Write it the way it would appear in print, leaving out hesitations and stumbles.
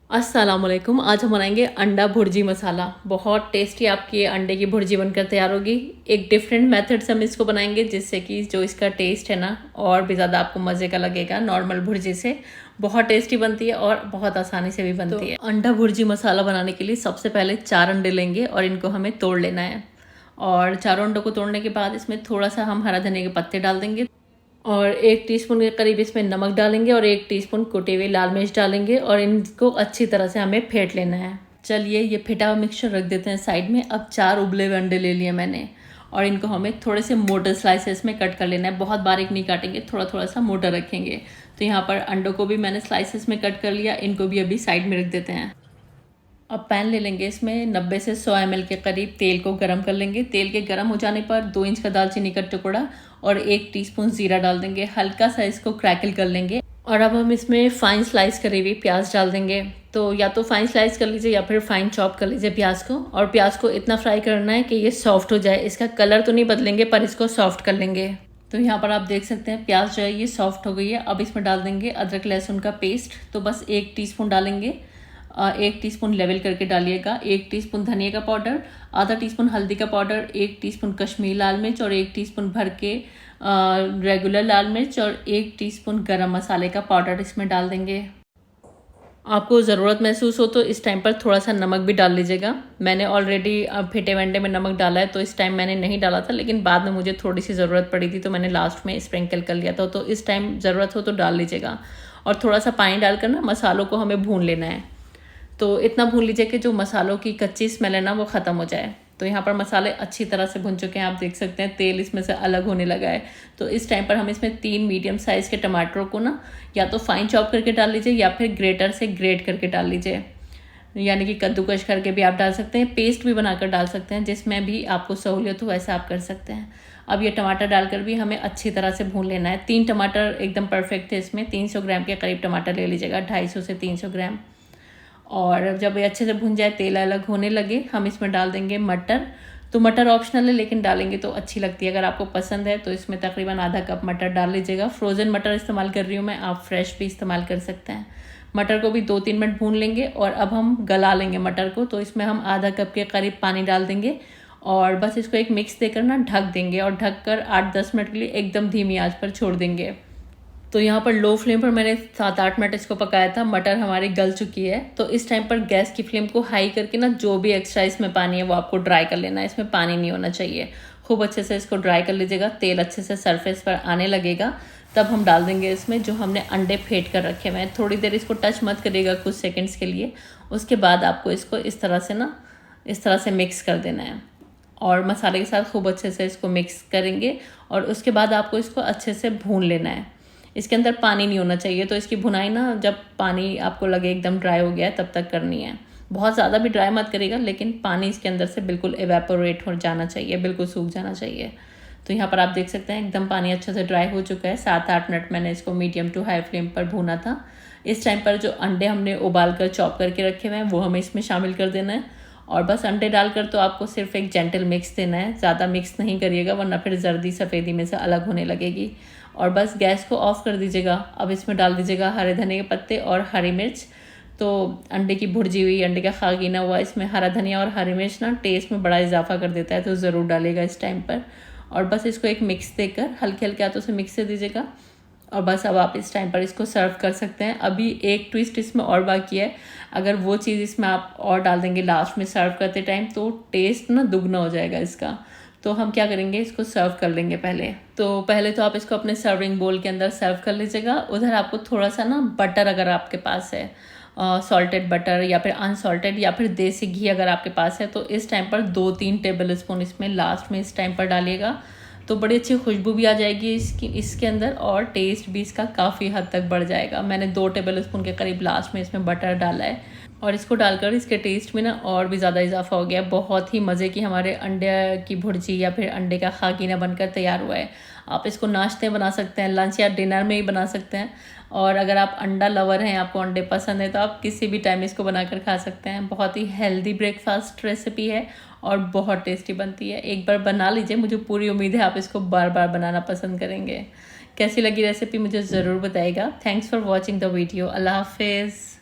अस्सलाम वालेकुम। आज हम बनाएंगे अंडा भुर्जी मसाला। बहुत टेस्टी आपकी ये अंडे की भुर्जी बनकर तैयार होगी। एक डिफरेंट मेथड से हम इसको बनाएंगे जिससे कि जो इसका टेस्ट है ना और भी ज़्यादा आपको मज़े का लगेगा नॉर्मल भुर्जी से। बहुत टेस्टी बनती है और बहुत आसानी से भी बनती है। अंडा भुर्जी मसाला बनाने के लिए सबसे पहले 4 अंडे लेंगे और इनको हमें तोड़ लेना है। और चारों अंडों को तोड़ने के बाद इसमें थोड़ा सा हम हरा धनिया के पत्ते डाल देंगे और 1 टीस्पून के करीब इसमें नमक डालेंगे और 1 टीस्पून कुटी हुई लाल मिर्च डालेंगे और इनको अच्छी तरह से हमें फेंट लेना है। चलिए ये फेंटा हुआ मिक्सचर रख देते हैं साइड में। अब 4 उबले हुए अंडे ले लिए मैंने और इनको हमें थोड़े से मोटे स्लाइसेस में कट कर लेना है। बहुत बारीक नहीं काटेंगे, थोड़ा थोड़ा सा मोटा रखेंगे। तो यहाँ पर अंडों को भी मैंने स्लाइसेस में कट कर लिया, इनको भी अभी साइड में रख देते हैं। अब पैन ले लेंगे, इसमें 90 से 100 ml के करीब तेल को गरम कर लेंगे। तेल के गरम हो जाने पर 2 इंच का दालचीनी का टुकड़ा और 1 टीस्पून जीरा डाल देंगे। हल्का सा इसको क्रैकल कर लेंगे और अब हम इसमें फाइन स्लाइस करी हुई प्याज डाल देंगे। तो या तो फाइन स्लाइस कर लीजिए या फिर फाइन चॉप कर लीजिए प्याज को। और प्याज को इतना फ्राई करना है कि ये सॉफ्ट हो जाए। इसका कलर तो नहीं बदलेंगे पर इसको सॉफ्ट कर लेंगे। तो यहाँ पर आप देख सकते हैं प्याज जो है ये सॉफ्ट हो गई है। अब इसमें डाल देंगे अदरक लहसुन का पेस्ट। तो बस 1 टीस्पून डालेंगे। 1 टीस्पून लेवल करके डालिएगा। 1 टीस्पून धनिया का पाउडर, आधा टीस्पून हल्दी का पाउडर, 1 टीस्पून कश्मीरी लाल मिर्च और 1 टीस्पून भर के रेगुलर लाल मिर्च और 1 टीस्पून गरम मसाले का पाउडर इसमें डाल देंगे। आपको ज़रूरत महसूस हो तो इस टाइम पर थोड़ा सा नमक भी डाल लीजिएगा। मैंने ऑलरेडी फेटे वंडे में नमक डाला है तो इस टाइम मैंने नहीं डाला था, लेकिन बाद में मुझे थोड़ी सी ज़रूरत पड़ी थी तो मैंने लास्ट में स्प्रिंकल कर लिया था। तो इस टाइम ज़रूरत हो तो डाल लीजिएगा। और थोड़ा सा पानी डालकर ना मसालों को हमें भून लेना है। तो इतना भून लीजिए कि जो मसालों की कच्ची स्मेल है ना वो ख़त्म हो जाए। तो यहाँ पर मसाले अच्छी तरह से भुन चुके हैं, आप देख सकते हैं तेल इसमें से अलग होने लगा है। तो इस टाइम पर हम इसमें 3 मीडियम साइज़ के टमाटरों को ना या तो फाइन चॉप करके डाल लीजिए या फिर ग्रेटर से ग्रेट करके डाल लीजिए, यानी कि कद्दूकश करके भी आप डाल सकते हैं, पेस्ट भी बनाकर डाल सकते हैं, जिसमें भी आपको सहूलियत हो वैसा आप कर सकते हैं। अब ये टमाटर डालकर भी हमें अच्छी तरह से भून लेना है। 3 टमाटर एकदम परफेक्ट थे इसमें। 300 ग्राम के करीब टमाटर ले लीजिएगा, 250 से 300 ग्राम। और जब ये अच्छे से भुन जाए, तेल अलग होने लगे, हम इसमें डाल देंगे मटर। तो मटर ऑप्शनल है लेकिन डालेंगे तो अच्छी लगती है। अगर आपको पसंद है तो इसमें तकरीबन आधा कप मटर डाल लीजिएगा। फ्रोज़न मटर इस्तेमाल कर रही हूँ मैं, आप फ्रेश भी इस्तेमाल कर सकते हैं। मटर को भी 2-3 मिनट भून लेंगे और अब हम गला लेंगे मटर को। तो इसमें हम आधा कप के करीब पानी डाल देंगे और बस इसको एक मिक्स देकर ना ढक देंगे और ढककर 8-10 मिनट के लिए एकदम धीमी आंच पर छोड़ देंगे। तो यहाँ पर लो फ्लेम पर मैंने 7-8 मिनट इसको पकाया था। मटर हमारी गल चुकी है। तो इस टाइम पर गैस की फ्लेम को हाई करके ना जो भी एक्स्ट्रा इसमें पानी है वो आपको ड्राई कर लेना है। इसमें पानी नहीं होना चाहिए। खूब अच्छे से इसको ड्राई कर लीजिएगा। तेल अच्छे से सरफेस पर आने लगेगा तब हम डाल देंगे इसमें जो हमने अंडे फेंट कर रखे हुए हैं। थोड़ी देर इसको टच मत करिएगा, कुछ सेकेंड्स के लिए। उसके बाद आपको इसको इस तरह से मिक्स कर देना है और मसाले के साथ खूब अच्छे से इसको मिक्स करेंगे। और उसके बाद आपको इसको अच्छे से भून लेना है। इसके अंदर पानी नहीं होना चाहिए। तो इसकी भुनाई ना जब पानी आपको लगे एकदम ड्राई हो गया है तब तक करनी है। बहुत ज़्यादा भी ड्राई मत करिएगा, लेकिन पानी इसके अंदर से बिल्कुल एवेपोरेट हो जाना चाहिए, बिल्कुल सूख जाना चाहिए। तो यहाँ पर आप देख सकते हैं एकदम पानी अच्छे से ड्राई हो चुका है। 7-8 मिनट मैंने इसको मीडियम टू हाई फ्लेम पर भूना था। इस टाइम पर जो अंडे हमने उबाल कर चॉप करके रखे हुए हैं वो हमें इसमें शामिल कर देना है। और बस अंडे डालकर तो आपको सिर्फ एक जेंटल मिक्स देना है, ज़्यादा मिक्स नहीं करिएगा वरना फिर जर्दी सफ़ेदी में से अलग होने लगेगी। और बस गैस को ऑफ कर दीजिएगा। अब इसमें डाल दीजिएगा हरे धनिया के पत्ते और हरी मिर्च। तो अंडे की भुर्जी हुई, अंडे का खागीना हुआ, इसमें हरा धनिया और हरी मिर्च ना टेस्ट में बड़ा इजाफा कर देता है, तो ज़रूर डालेगा इस टाइम पर। और बस इसको एक मिक्स देकर हल्के हल्के हाथों से मिक्स से दीजिएगा। और बस अब आप इस टाइम पर इसको सर्व कर सकते हैं। अभी एक ट्विस्ट इसमें और बाकी है। अगर वो चीज़ इसमें आप और डाल देंगे लास्ट में सर्व करते टाइम तो टेस्ट ना दुगना हो जाएगा इसका। तो हम क्या करेंगे, इसको सर्व कर लेंगे पहले तो आप इसको अपने सर्विंग बोल के अंदर सर्व कर लीजिएगा। उधर आपको थोड़ा सा ना बटर अगर आपके पास है, सॉल्टेड बटर या फिर अनसॉल्टेड या फिर देसी घी अगर आपके पास है तो इस टाइम पर 2-3 टेबल स्पून इसमें लास्ट में इस टाइम पर डालिएगा। तो बड़ी अच्छी खुशबू भी आ जाएगी इसके अंदर और टेस्ट भी इसका काफ़ी हद तक बढ़ जाएगा। मैंने 2 टेबल स्पून के करीब लास्ट में इसमें बटर डाला है और इसको डालकर इसके टेस्ट में ना और भी ज़्यादा इजाफा हो गया। बहुत ही मज़े की हमारे अंडे की भुर्जी या फिर अंडे का खागीना बनकर तैयार हुआ है। आप इसको नाश्ते बना सकते हैं, लंच या डिनर में ही बना सकते हैं। और अगर आप अंडा लवर हैं, आपको अंडे पसंद है, तो आप किसी भी टाइम इसको बनाकर खा सकते हैं। बहुत ही हेल्दी ब्रेकफास्ट रेसिपी है और बहुत टेस्टी बनती है। एक बार बना लीजिए, मुझे पूरी उम्मीद है आप इसको बार बार बनाना पसंद करेंगे। कैसी लगी रेसिपी मुझे ज़रूर बताइएगा। Thanks for watching the video. अल्लाह हाफिज़।